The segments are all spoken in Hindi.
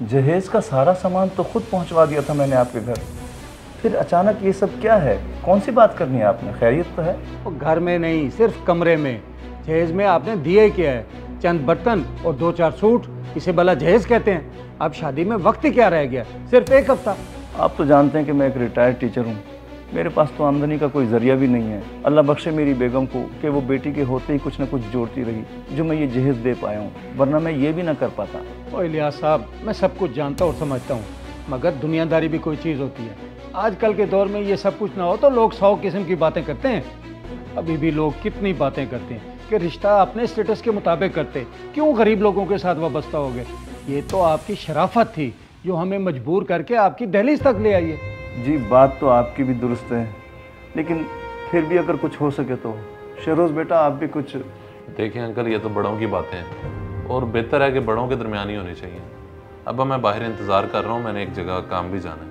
जहेज का सारा सामान तो खुद पहुंचवा दिया था मैंने आपके घर, फिर अचानक ये सब क्या है? कौन सी बात करनी है आपने? खैरियत तो है? वो घर में नहीं, सिर्फ कमरे में। जहेज में आपने दिए क्या है? चंद बर्तन और 2-4 सूट, इसे भला जहेज कहते हैं? अब शादी में वक्त ही क्या रह गया, सिर्फ 1 हफ्ता। आप तो जानते हैं कि मैं एक रिटायर्ड टीचर हूँ, मेरे पास तो आमदनी का कोई जरिया भी नहीं है। अल्लाह बख्शे मेरी बेगम को कि वो बेटी के होते ही कुछ ना कुछ जोड़ती रही जो मैं ये जहेज दे पाया हूँ, वरना मैं ये भी ना कर पाता। ओ इलियास साहब, मैं सब कुछ जानता और समझता हूँ, मगर दुनियादारी भी कोई चीज़ होती है। आजकल के दौर में ये सब कुछ ना हो तो लोग 100 किस्म की बातें करते हैं। अभी भी लोग कितनी बातें करते हैं कि रिश्ता अपने स्टेटस के मुताबिक करते, क्यों गरीब लोगों के साथ वाबस्ता हो गए। ये तो आपकी शराफत थी जो हमें मजबूर करके आपकी दहलीज तक ले आई है। जी बात तो आपकी भी दुरुस्त है, लेकिन फिर भी अगर कुछ हो सके तो। शहरोज़ बेटा आप भी कुछ। देखिए अंकल, ये तो बड़ों की बातें हैं और बेहतर है कि बड़ों के दरमियान ही होनी चाहिए। अब मैं बाहर इंतज़ार कर रहा हूँ, मैंने एक जगह काम भी जाना है,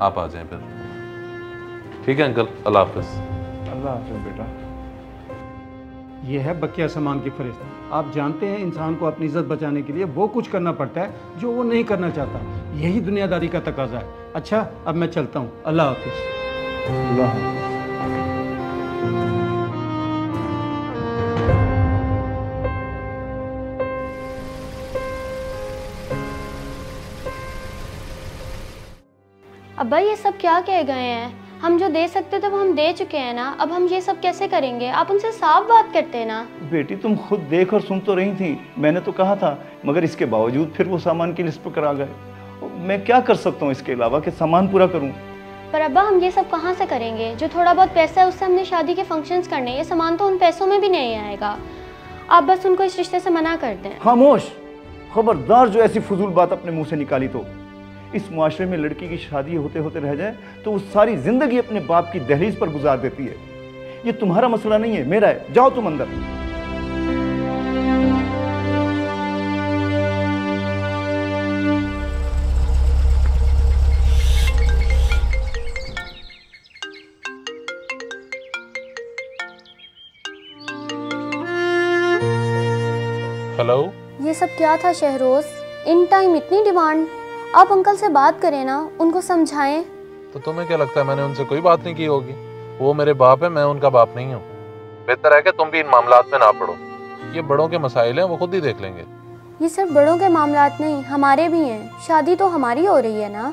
आप आ जाएं फिर। ठीक है अंकल, अल्लाह हाफ़िज़। अल्लाह हाफ़िज़ बेटा। ये है बकिया सामान की फहरिस्त। आप जानते हैं इंसान को अपनी इज्जत बचाने के लिए वो कुछ करना पड़ता है जो वो नहीं करना चाहता। यही दुनियादारी का तकाजा है। अच्छा, अब मैं चलता हूँ, अल्लाह हाफिज़। अल्लाह हाफ़िज़। अब्बा ये सब क्या कह गए हैं? हम जो दे सकते थे वो हम दे चुके हैं ना, अब हम ये सब कैसे करेंगे? आप उनसे साफ बात करते हैं ना। बेटी तुम खुद देख और सुन तो रही थी, मैंने तो कहा था, मगर इसके बावजूद फिर वो सामान की लिस्ट पर करा गए। मैं क्या कर सकता हूँ इसके अलावा कि सामान पूरा करूँ? पर अब्बा हम ये सब कहाँ से करेंगे? जो थोड़ा बहुत पैसा है उससे हमने शादी के फंक्शंस करने, ये सामान तो उन पैसों में भी नहीं आएगा। आप बस उनको इस रिश्ते से मना कर दें। खामोश, खबरदार जो ऐसी फजूल बात अपने मुंह से निकाली तो। इस मुआशरे में लड़की की शादी होते होते रह जाए तो वो सारी जिंदगी अपने बाप की दहलीज पर गुजार देती है। ये तुम्हारा मसला नहीं है, मेरा है। जाओ तुम अंदर। हेलो, ये सब क्या था शहरोज? इन टाइम इतनी डिमांड? आप अंकल से बात करें ना, उनको समझाएं। तो तुम्हें क्या लगता है मैंने उनसे कोई बात नहीं की होगी? वो मेरे बाप है, मैं उनका बाप नहीं हूँ। बेहतर है कि तुम भी इन मामलात में ना पड़ो, ये बड़ों के मसाइल हैं, वो खुद ही देख लेंगे। ये सिर्फ बड़ों के मामलात नहीं, हमारे भी हैं। शादी तो हमारी हो रही है ना।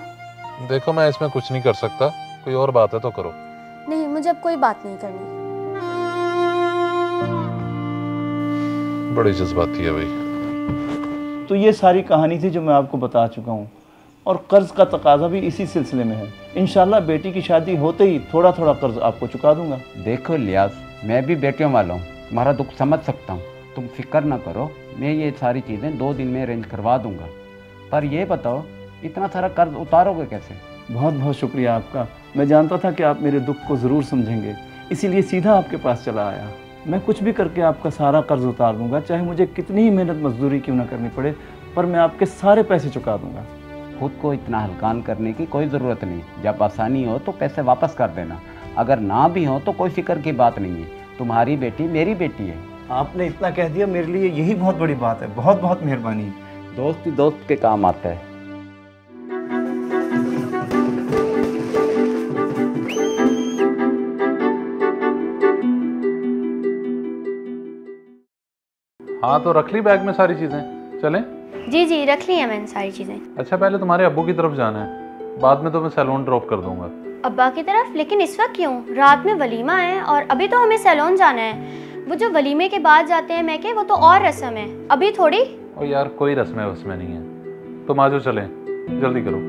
देखो मैं इसमें कुछ नहीं कर सकता, कोई और बात है तो करो। नहीं, मुझे अब कोई बात नहीं करनी। बड़ी जज्बाती है भाई। तो ये सारी कहानी थी जो मैं आपको बता चुका हूँ, और कर्ज का तकाजा भी इसी सिलसिले में है। इंशाल्लाह बेटी की शादी होते ही थोड़ा थोड़ा कर्ज आपको चुका दूंगा। देखो इलियास, मैं भी बेटियों वाला हूँ, तुम्हारा दुख समझ सकता हूँ। तुम फिक्र ना करो, मैं ये सारी चीज़ें 2 दिन में अरेंज करवा दूंगा। पर ये बताओ, इतना सारा कर्ज उतारोगे कैसे? बहुत बहुत शुक्रिया आपका। मैं जानता था कि आप मेरे दुख को ज़रूर समझेंगे, इसीलिए सीधा आपके पास चला आया। मैं कुछ भी करके आपका सारा कर्ज उतार दूंगा, चाहे मुझे कितनी ही मेहनत मजदूरी क्यों ना करनी पड़े, पर मैं आपके सारे पैसे चुका दूंगा। खुद को इतना हल्कान करने की कोई ज़रूरत नहीं। जब आसानी हो तो पैसे वापस कर देना, अगर ना भी हो तो कोई फिक्र की बात नहीं है। तुम्हारी बेटी मेरी बेटी है। आपने इतना कह दिया, मेरे लिए यही बहुत बड़ी बात है। बहुत बहुत मेहरबानी। दोस्त ही दोस्त के काम आता है। हाँ तो रख ली बैग में सारी चीजें, चलें? जी जी, रख ली है मैंने सारी चीज़ें। अच्छा पहले तुम्हारे अब्बू की तरफ जाना है, बाद में तो मैं सैलून ड्रॉप कर दूंगा। अब्बा की तरफ? लेकिन इस वक्त क्यों? रात में वलीमा है और अभी तो हमें सैलून जाना है। वो जो वलीमे के बाद जाते हैं मैं के, वो तो और रस्म है, अभी थोड़ी। और यार कोई रस्में वस्में नहीं है, तुम आ जाओ, चलें, जल्दी करो।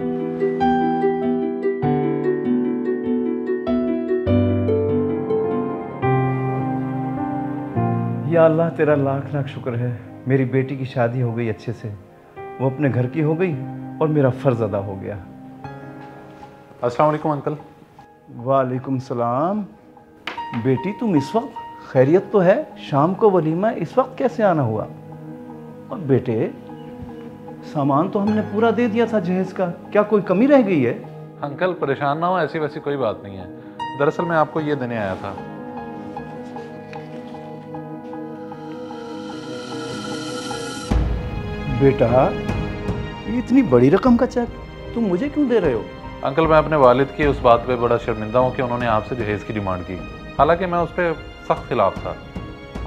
या अल्लाह तेरा लाख लाख शुक्र है, मेरी बेटी की शादी हो गई अच्छे से। वो अपने घर की हो गई और मेरा फ़र्ज़ अदा हो गया। अस्सलाम वालेकुम अंकल। वालेकुम सलाम। बेटी तुम इस वक्त? खैरियत तो है, शाम को वलीमा, इस वक्त कैसे आना हुआ? और बेटे सामान तो हमने पूरा दे दिया था जहेज का, क्या कोई कमी रह गई है? अंकल परेशान ना हो, ऐसी वैसी कोई बात नहीं है। दरअसल मैं आपको ये देने आया था। बेटा ये इतनी बड़ी रकम का चेक तुम मुझे क्यों दे रहे हो? अंकल, मैं अपने वालिद की उस बात पे बड़ा शर्मिंदा हूँ कि उन्होंने आपसे जहेज़ की डिमांड की। हालांकि मैं उस पर सख्त खिलाफ था।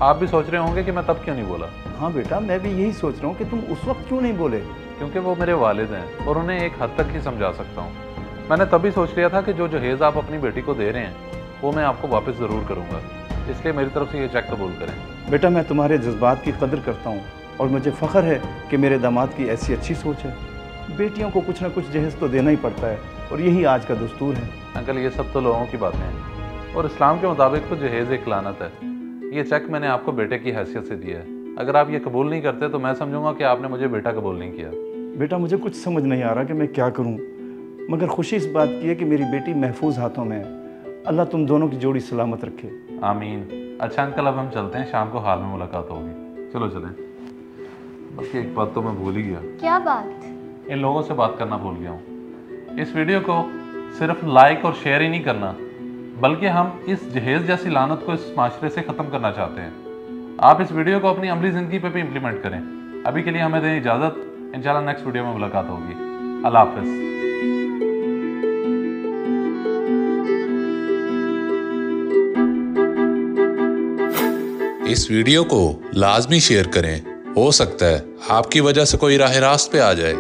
आप भी सोच रहे होंगे कि मैं तब क्यों नहीं बोला। हाँ बेटा, मैं भी यही सोच रहा हूँ कि तुम उस वक्त क्यों नहीं बोले। क्योंकि वो मेरे वालिद हैं और उन्हें एक हद तक ही समझा सकता हूँ। मैंने तभी सोच लिया था कि जो जहेज़ आप अपनी बेटी को दे रहे हैं वो मैं आपको वापस ज़रूर करूँगा, इसलिए मेरी तरफ से ये चेक कबूल करें। बेटा, मैं तुम्हारे जज्बात की कदर करता हूँ और मुझे फ़ख्र है कि मेरे दामाद की ऐसी अच्छी सोच है। बेटियों को कुछ ना कुछ जहेज़ तो देना ही पड़ता है और यही आज का दस्तूर है। अंकल, ये सब तो लोगों की बातें हैं और इस्लाम के मुताबिक तो जहेज़ एक लानत है। ये चेक मैंने आपको बेटे की हैसियत से दिया है। अगर आप ये कबूल नहीं करते तो मैं समझूंगा कि आपने मुझे बेटा कबूल नहीं किया। बेटा, मुझे कुछ समझ नहीं आ रहा कि मैं क्या करूं, मगर खुशी इस बात की है कि मेरी बेटी महफूज हाथों में है। अल्लाह तुम दोनों की जोड़ी सलामत रखे। आमीन। अच्छा अंकल, अब हम चलते हैं, शाम को हाल में मुलाकात होगी। चलो चलें। बल्कि एक बात तो मैं भूल ही गया। क्या बात? इन लोगों से बात करना भूल गया हूँ। इस वीडियो को सिर्फ लाइक और शेयर ही नहीं करना, बल्कि हम इस जहेज़ जैसी लानत को इस माशरे से ख़त्म करना चाहते हैं। आप इस वीडियो को अपनी अमली ज़िंदगी पे भी इम्प्लीमेंट करें। अभी के लिए हमें दें इजाज़त। इंशाल्लाह नेक्स्ट वीडियो में मुलाकात होगी। अल्लाह हाफ़िज़। इस वीडियो को लाजमी शेयर करें। हो सकता है आपकी वजह से कोई राह रास्त पे आ जाए।